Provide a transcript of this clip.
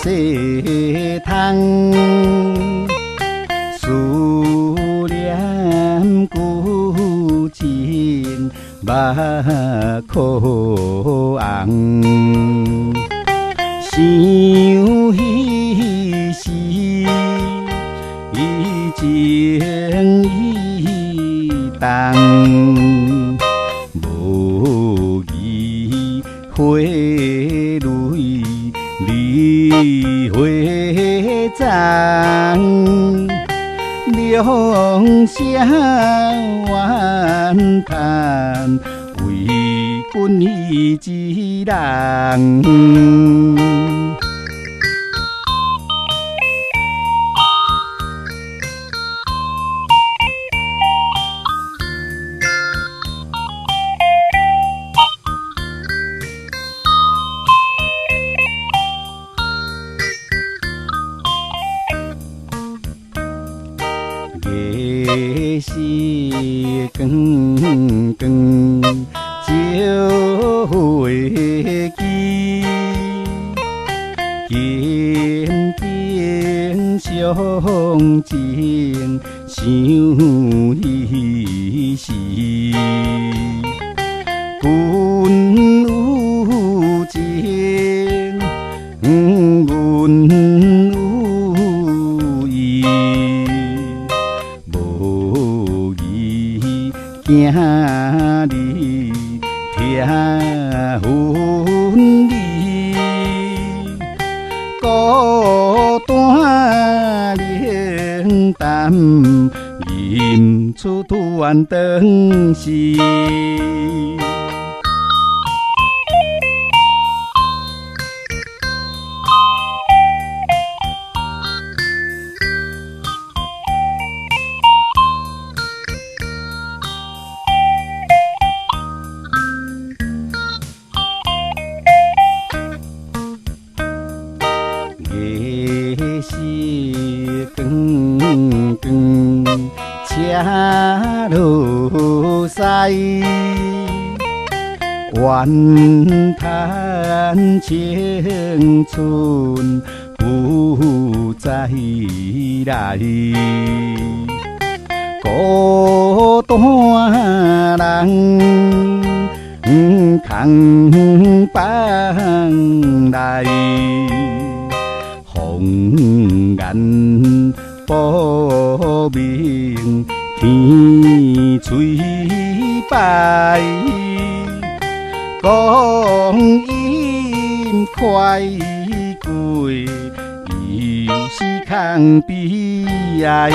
世通，思念旧情目眶红，想彼时伊情意重，无意花蕊梨花丛，两声怨叹，为君一人。夜是光光照花枝，静静相情想彼时，君有情，阮有意。今日听分离，孤单冷淡，吟出断肠时。夜是光光车落西，怨叹青春不再来，孤单人空放来。红颜薄命，天吹白，光阴快过，又是空悲哀。